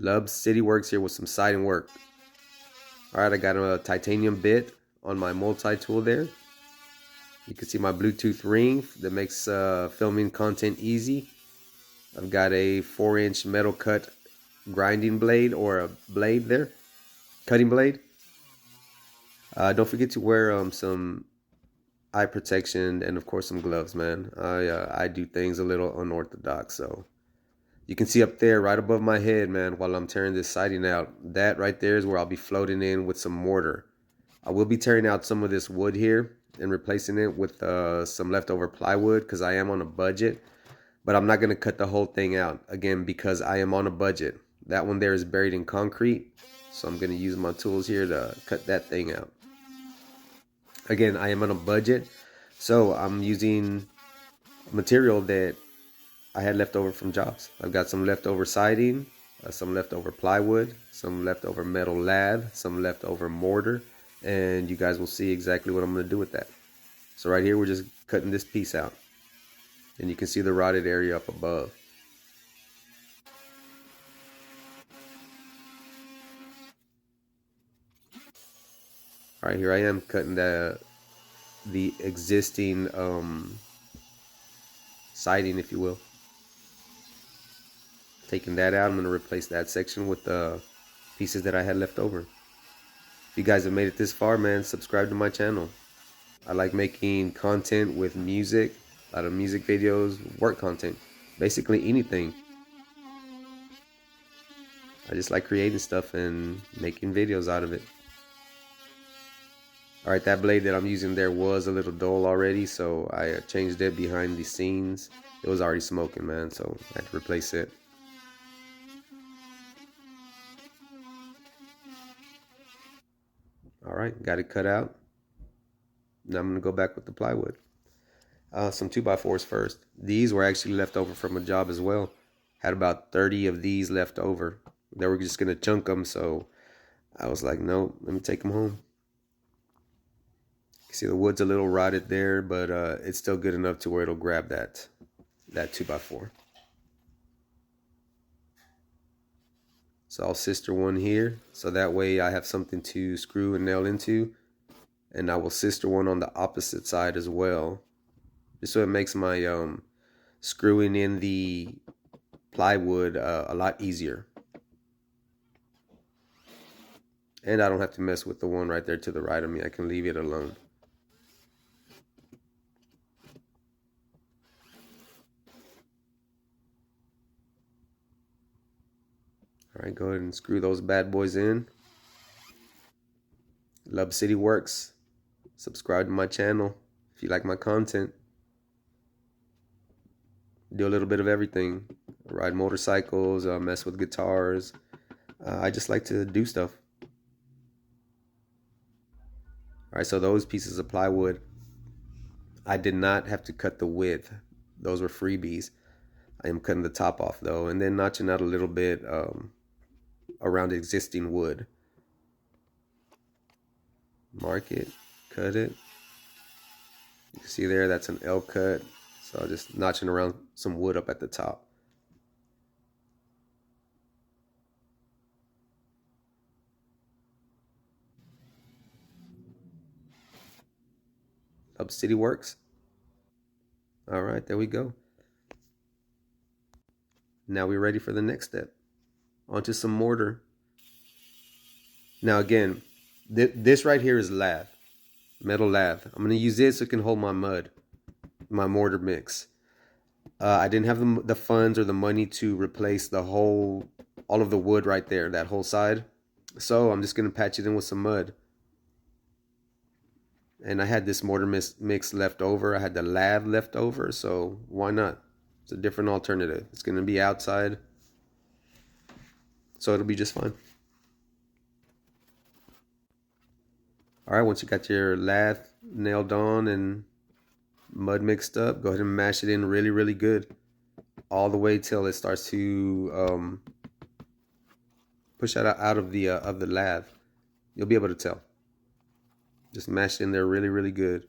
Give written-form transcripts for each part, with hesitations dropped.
LubbCityTx here with some siding work. Alright, I got a titanium bit on my multi-tool there. You can see my Bluetooth ring that makes filming content easy. I've got a 4-inch metal cut grinding blade, or a blade there, cutting blade. Don't forget to wear some eye protection and of course some gloves, man. I do things a little unorthodox, so you can see up there right above my head, man, while I'm tearing this siding out, that right there is where I'll be floating in with some mortar. I will be tearing out some of this wood here and replacing it with some leftover plywood because I am on a budget. But I'm not going to cut the whole thing out, again, because I am on a budget. That one there is buried in concrete, so I'm going to use my tools here to cut that thing out. Again, I am on a budget, so I'm using material that I had left over from jobs. I've got some leftover siding, some leftover plywood, some leftover metal lath, some leftover mortar, and you guys will see exactly what I'm going to do with that. So right here, we're just cutting this piece out, and you can see the rotted area up above. All right, here I am cutting the existing siding, if you will. Taking that out, I'm going to replace that section with the pieces that I had left over. If you guys have made it this far, man, subscribe to my channel. I like making content with music, a lot of music videos, work content, basically anything. I just like creating stuff and making videos out of it. Alright, that blade that I'm using there was a little dull already, so I changed it behind the scenes. It was already smoking, man, so I had to replace it. Alright, got it cut out. Now I'm going to go back with the plywood. Some 2x4s first. These were actually left over from a job as well. Had about 30 of these left over. They were just going to chunk them, so I was like, no, let me take them home. You see the wood's a little rotted there, but it's still good enough to where it'll grab that 2x4. So I'll sister one here, so that way I have something to screw and nail into. And I will sister one on the opposite side as well, just so it makes my screwing in the plywood a lot easier. And I don't have to mess with the one right there to the right of me. I can leave it alone. Alright, go ahead and screw those bad boys in. LubbCityTx. Subscribe to my channel if you like my content. Do a little bit of everything. Ride motorcycles, mess with guitars. I just like to do stuff. Alright, so those pieces of plywood, I did not have to cut the width. Those were freebies. I am cutting the top off though, and then notching out a little bit around existing wood. Mark it, cut it. You can see there, that's an L cut. So just notching around some wood up at the top. LubbCityTx. All right, there we go. Now we're ready for the next step. Onto some mortar. Now again, this right here is lath, metal lath. I'm gonna use this so it can hold my mud, my mortar mix. I didn't have the funds or the money to replace all of the wood right there, that whole side. So I'm just gonna patch it in with some mud. And I had this mortar mix left over. I had the lath left over, so why not? It's a different alternative. It's gonna be outside, so it'll be just fine. All right, once you got your lath nailed on and mud mixed up, go ahead and mash it in really, really good, all the way till it starts to push out of the lath. You'll be able to tell. Just mash it in there really, really good.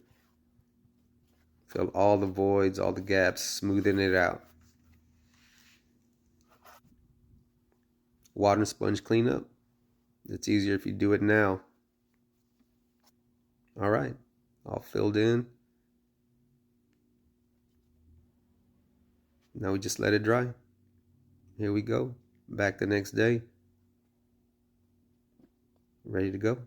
Fill all the voids, all the gaps, smoothing it out. water and sponge cleanup. It's easier if you do it now. All right, all filled in. Now we just let it dry. Here we go. Back the next day. Ready to go.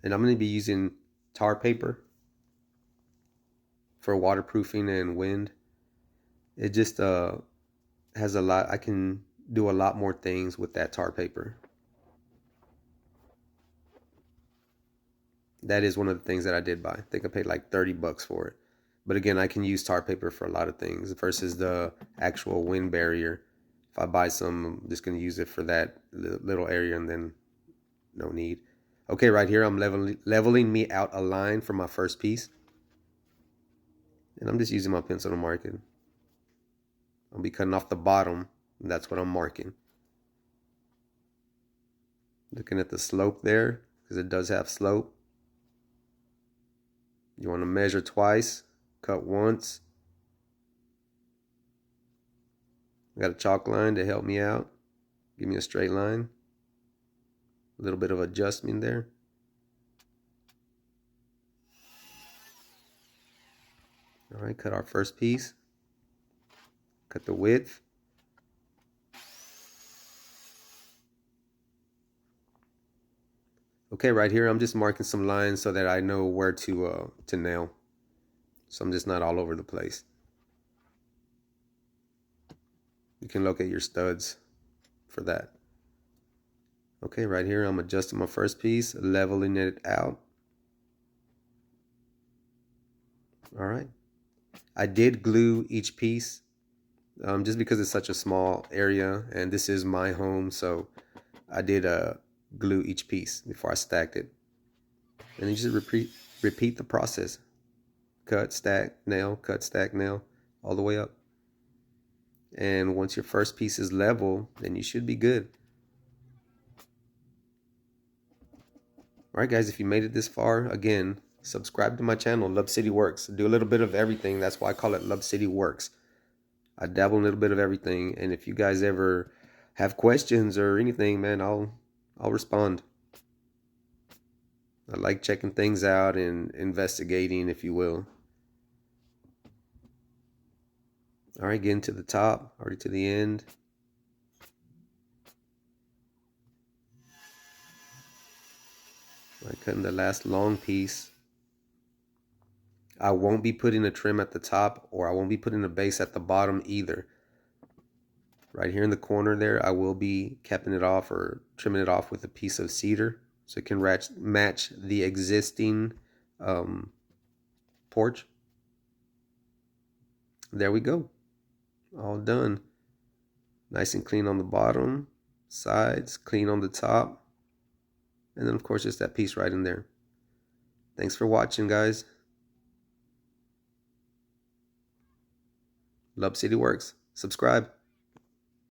And I'm going to be using tar paper for waterproofing and wind. It just has a lot. I can do a lot more things with that tar paper. That is one of the things that I did buy. I think I paid like 30 bucks for it. But again, I can use tar paper for a lot of things versus the actual wind barrier. If I buy some, I'm just going to use it for that little area and then no need. Okay, right here I'm leveling me out a line for my first piece. And I'm just using my pencil to mark it. I'll be cutting off the bottom, and that's what I'm marking. Looking at the slope there, because it does have slope. You want to measure twice, cut once. I got a chalk line to help me out. Give me a straight line. A little bit of adjustment there. All right, cut our first piece. Cut the width. Okay, right here I'm just marking some lines so that I know where to nail. So I'm just not all over the place. You can look at your studs for that. Okay, right here I'm adjusting my first piece, leveling it out. All right. I did glue each piece just because it's such a small area and this is my home, so I did glue each piece before I stacked it. And you just repeat the process. Cut, stack, nail, cut, stack, nail, all the way up. And once your first piece is level, then you should be good. All right, guys, if you made it this far, again, subscribe to my channel, LubbCityWorks. Do a little bit of everything. That's why I call it LubbCityWorks. I dabble in a little bit of everything. And if you guys ever have questions or anything, man, I'll respond. I like checking things out and investigating, if you will. All right, getting to the top, already to the end. All right, cutting the last long piece. I won't be putting a trim at the top, or I won't be putting a base at the bottom either. Right here in the corner there, I will be capping it off or trimming it off with a piece of cedar so it can match the existing porch. There we go. All done. Nice and clean on the bottom, sides, clean on the top. And then, of course, just that piece right in there. Thanks for watching, guys. LubbCityWorks. Subscribe.